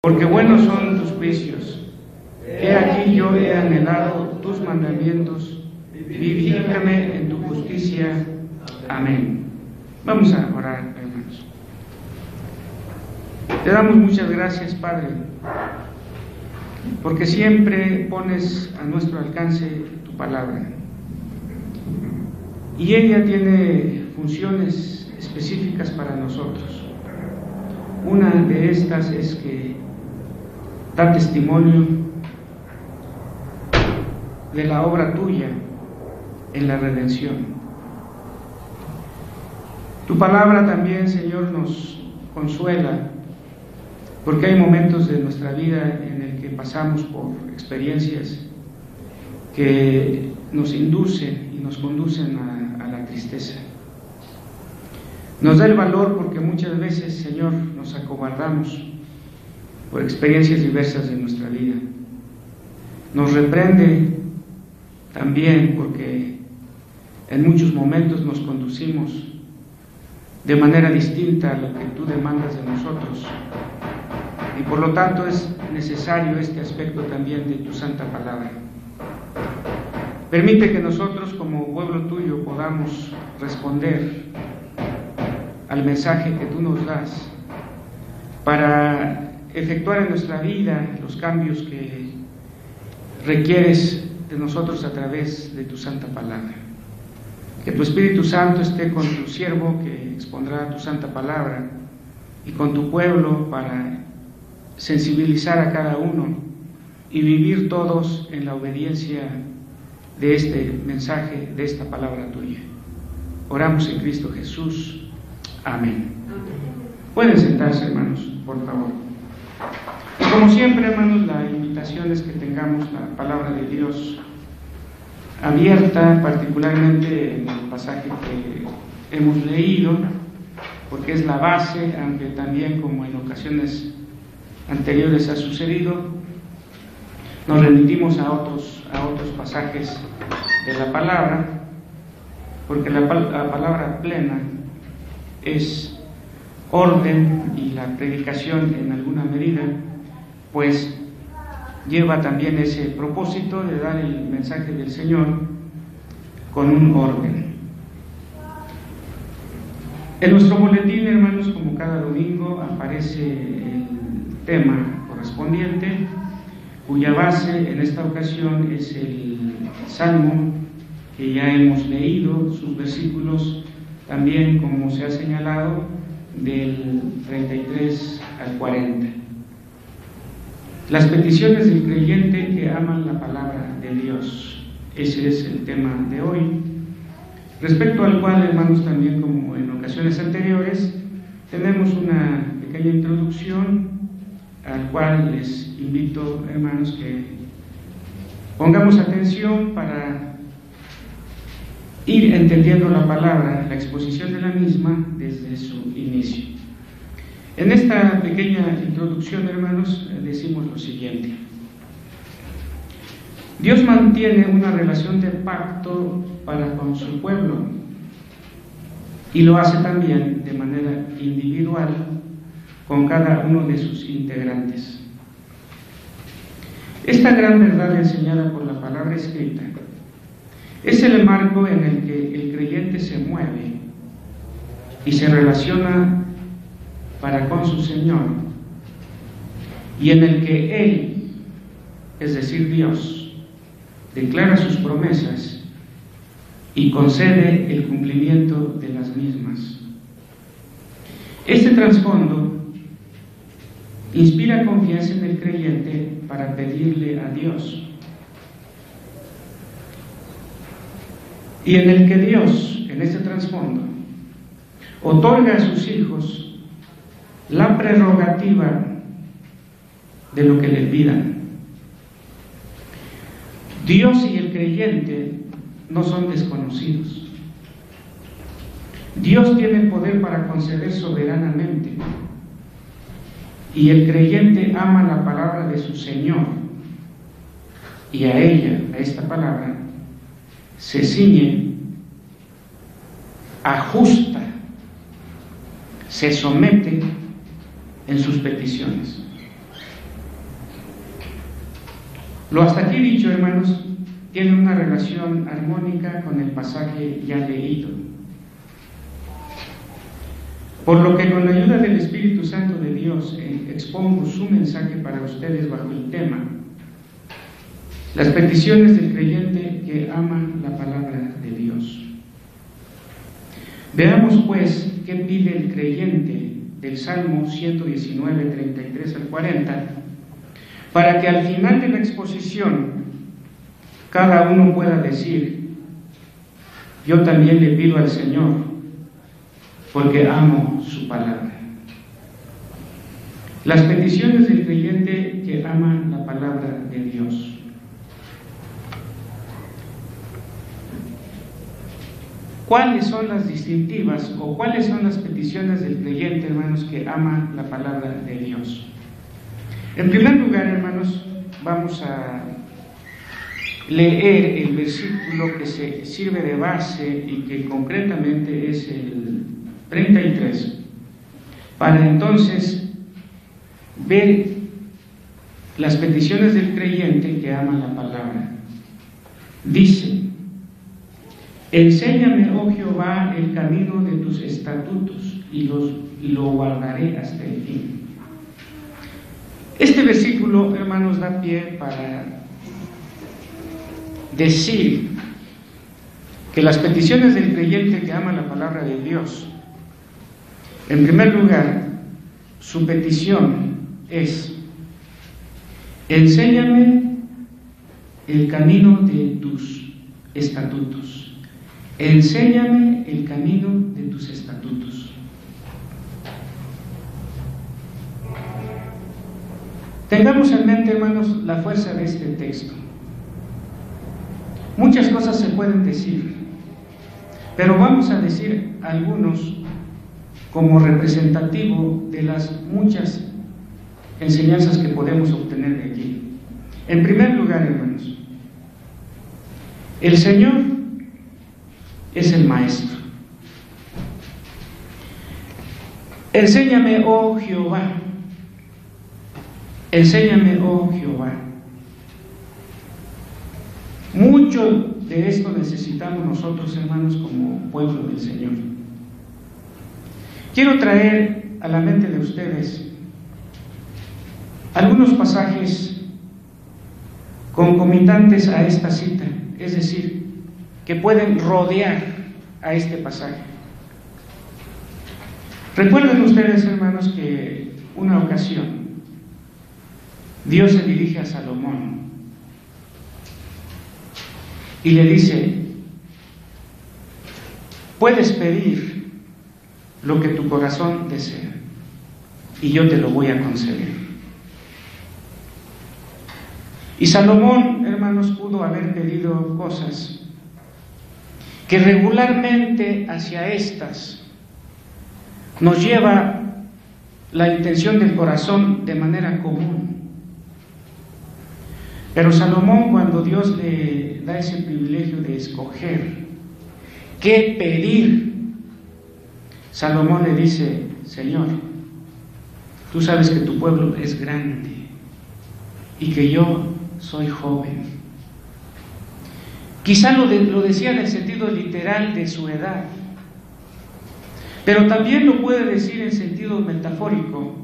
Porque buenos son tus juicios. He aquí yo he anhelado tus mandamientos. Vivifícame en tu justicia. Amén. Vamos a orar, hermanos. Te damos muchas gracias, Padre, porque siempre pones a nuestro alcance tu palabra. Y ella tiene funciones específicas para nosotros. Una de estas es que da testimonio de la obra tuya en la redención. Tu palabra también, Señor, nos consuela, porque hay momentos de nuestra vida en el que pasamos por experiencias que nos inducen y nos conducen a la tristeza. Nos da el valor porque muchas veces, Señor, nos acobardamos por experiencias diversas de nuestra vida. Nos reprende también porque en muchos momentos nos conducimos de manera distinta a lo que tú demandas de nosotros. Y por lo tanto es necesario este aspecto también de tu santa palabra. Permite que nosotros como pueblo tuyo podamos responder al mensaje que tú nos das para efectuar en nuestra vida los cambios que requieres de nosotros a través de tu santa palabra. Que tu Espíritu Santo esté con tu siervo que expondrá tu santa palabra y con tu pueblo para sensibilizar a cada uno y vivir todos en la obediencia de este mensaje, de esta palabra tuya. Oramos en Cristo Jesús. Amén. Pueden sentarse, hermanos, por favor. Y como siempre, hermanos, la invitación es que tengamos la palabra de Dios abierta, particularmente en el pasaje que hemos leído, porque es la base, aunque también, como en ocasiones anteriores ha sucedido, nos remitimos a otros pasajes de la palabra, porque la palabra plena es orden y la predicación en alguna medida pues lleva también ese propósito de dar el mensaje del Señor con un orden. En nuestro boletín, hermanos, como cada domingo aparece el tema correspondiente, cuya base en esta ocasión es el Salmo que ya hemos leído, sus versículos también, como se ha señalado, del 33 al 40. Las peticiones del creyente que aman la palabra de Dios. Ese es el tema de hoy, respecto al cual, hermanos, también como en ocasiones anteriores, tenemos una pequeña introducción al cual les invito, hermanos, que pongamos atención para ir entendiendo la palabra, la exposición de la misma desde su inicio. En esta pequeña introducción, hermanos, decimos lo siguiente: Dios mantiene una relación de pacto para con su pueblo y lo hace también de manera individual con cada uno de sus integrantes. Esta gran verdad enseñada por la palabra escrita es el marco en el que el creyente se mueve y se relaciona para con su Señor, y en el que Él, es decir, Dios, declara sus promesas y concede el cumplimiento de las mismas. Este trasfondo inspira confianza en el creyente para pedirle a Dios, y en el que Dios, en este trasfondo, otorga a sus hijos la prerrogativa de lo que le pidan. Dios y el creyente no son desconocidos. Dios tiene el poder para conceder soberanamente, y el creyente ama la palabra de su Señor, y a ella, a esta palabra, se ciñe, ajusta, se somete en sus peticiones. Lo hasta aquí dicho, hermanos, tiene una relación armónica con el pasaje ya leído. Por lo que con la ayuda del Espíritu Santo de Dios expongo su mensaje para ustedes bajo el tema: las peticiones del creyente que ama la palabra de Dios. Veamos pues qué pide el creyente del Salmo 119, 33 al 40, para que al final de la exposición cada uno pueda decir: yo también le pido al Señor, porque amo su palabra. Las peticiones del creyente que ama la palabra de Dios. ¿Cuáles son las distintivas o cuáles son las peticiones del creyente, hermanos, que ama la palabra de Dios? En primer lugar, hermanos, vamos a leer el versículo que se sirve de base y que concretamente es el 33, para entonces ver las peticiones del creyente que ama la palabra. Dice: enséñame, oh Jehová, el camino de tus estatutos, y lo guardaré hasta el fin. Este versículo, hermanos, da pie para decir que las peticiones del creyente que ama la palabra de Dios, en primer lugar, su petición es: enséñame el camino de tus estatutos. Enséñame el camino de tus estatutos. Tengamos en mente, hermanos, la fuerza de este texto. Muchas cosas se pueden decir, pero vamos a decir algunos como representativo de las muchas enseñanzas que podemos obtener de allí. En primer lugar, hermanos, el Señor es el Maestro. Enséñame, oh Jehová. Enséñame, oh Jehová. Mucho de esto necesitamos nosotros, hermanos, como pueblo del Señor. Quiero traer a la mente de ustedes algunos pasajes concomitantes a esta cita, es decir, que pueden rodear a este pasaje. Recuerden ustedes, hermanos, que una ocasión Dios se dirige a Salomón y le dice: puedes pedir lo que tu corazón desea y yo te lo voy a conceder. Y Salomón, hermanos, pudo haber pedido cosas que regularmente hacia estas nos lleva la intención del corazón de manera común. Pero Salomón, cuando Dios le da ese privilegio de escoger qué pedir, Salomón le dice: Señor, tú sabes que tu pueblo es grande y que yo soy joven. Quizá lo decía en el sentido literal de su edad, pero también lo puede decir en sentido metafórico,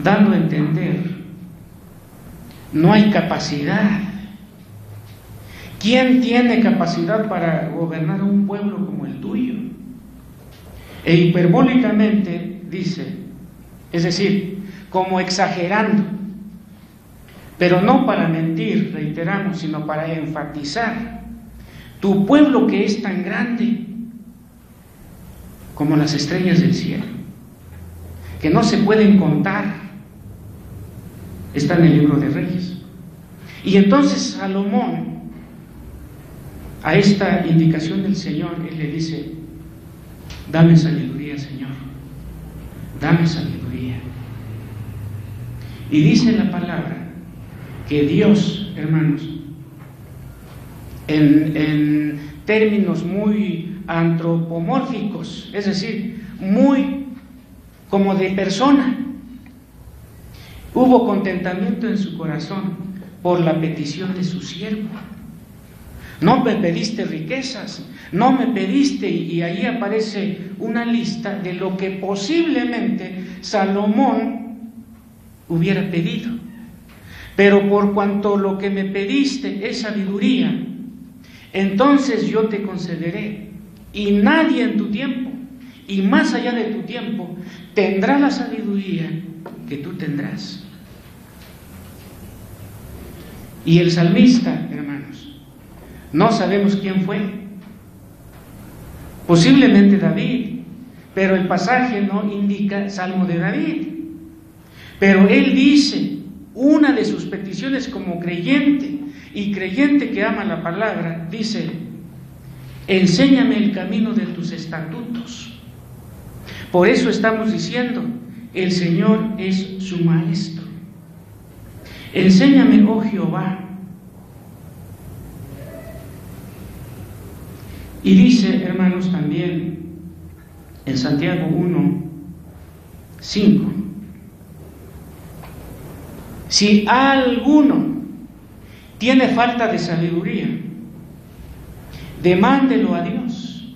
dando a entender: no hay capacidad. ¿Quién tiene capacidad para gobernar un pueblo como el tuyo? E hiperbólicamente dice, es decir, como exagerando, pero no para mentir, reiteramos, sino para enfatizar: tu pueblo, que es tan grande como las estrellas del cielo, que no se pueden contar, está en el libro de Reyes. Y entonces Salomón, a esta indicación del Señor, él le dice: dame sabiduría, Señor, dame sabiduría. Y dice la palabra que Dios, hermanos, en términos muy antropomórficos, es decir, muy como de persona, hubo contentamiento en su corazón por la petición de su siervo. No me pediste riquezas, no me pediste, y ahí aparece una lista de lo que posiblemente Salomón hubiera pedido. Pero por cuanto lo que me pediste es sabiduría, entonces yo te concederé, y nadie en tu tiempo, y más allá de tu tiempo, tendrá la sabiduría que tú tendrás. Y el salmista, hermanos, no sabemos quién fue. Posiblemente David, pero el pasaje no indica Salmo de David. Pero él dice, una de sus peticiones como creyente, y creyente que ama la palabra, dice: enséñame el camino de tus estatutos. Por eso estamos diciendo, el Señor es su maestro. Enséñame, oh Jehová. Y dice, hermanos, también en Santiago 1:5, si alguno tiene falta de sabiduría, demándelo a Dios,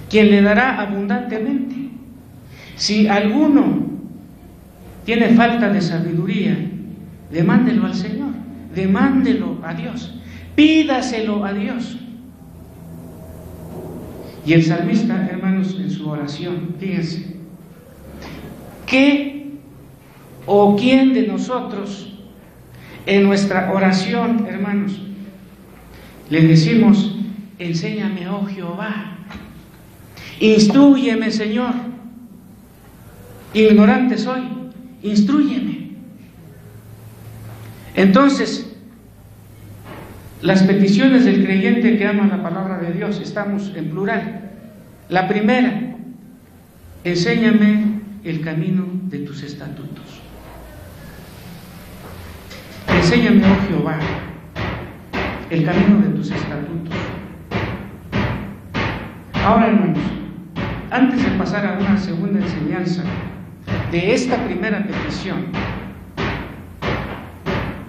quien le dará abundantemente. Si alguno tiene falta de sabiduría, demándelo al Señor, demándelo a Dios, pídaselo a Dios. Y el salmista, hermanos, en su oración, fíjense, ¿qué o quién de nosotros en nuestra oración, hermanos, le decimos: enséñame, oh Jehová, instrúyeme, Señor, ignorante soy, instrúyeme? Entonces, las peticiones del creyente que ama la palabra de Dios, estamos en plural. La primera: enséñame el camino de tus estatutos. Enséñame, oh Jehová, el camino de tus estatutos. Ahora, hermanos, antes de pasar a una segunda enseñanza de esta primera petición,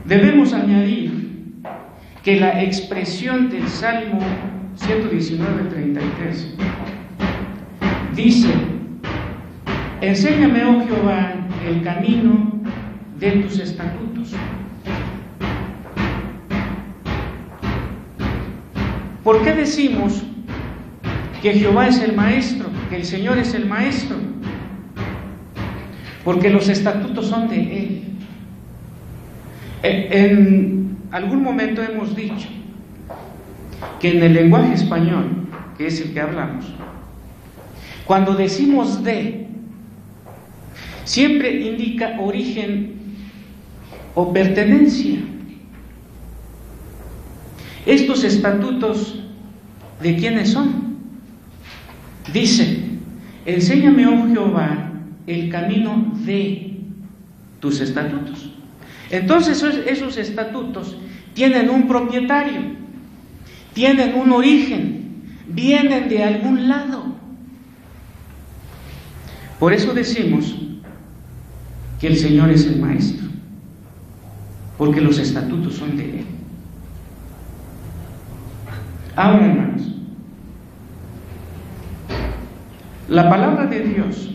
debemos añadir que la expresión del Salmo 119:33 dice: enséñame, oh Jehová, el camino de tus estatutos. ¿Por qué decimos que Jehová es el maestro, que el Señor es el maestro? Porque los estatutos son de Él. En algún momento hemos dicho que en el lenguaje español, que es el que hablamos, cuando decimos de, siempre indica origen o pertenencia. Estos estatutos, ¿de quiénes son? Dice: enséñame, oh Jehová, el camino de tus estatutos. Entonces esos estatutos tienen un propietario, tienen un origen, vienen de algún lado. Por eso decimos que el Señor es el maestro, porque los estatutos son de Él. Ahora, hermanos, la palabra de Dios,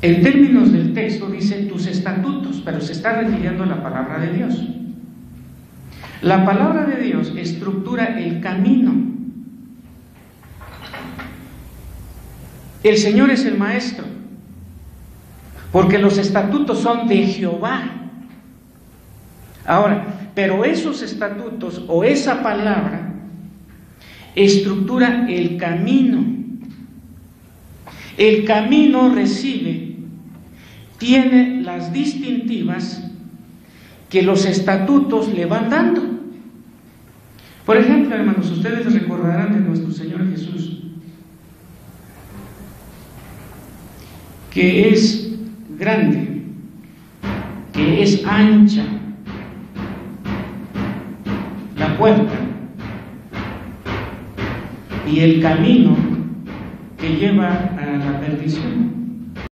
en términos del texto dice tus estatutos, pero se está refiriendo a la palabra de Dios. La palabra de Dios estructura el camino. El Señor es el maestro, porque los estatutos son de Jehová. Ahora, pero esos estatutos o esa palabra estructura el camino. El camino tiene las distintivas que los estatutos le van dando. Por ejemplo, hermanos, ustedes recordarán de nuestro Señor Jesús, que es grande, que es ancha la puerta y el camino que lleva a la perdición.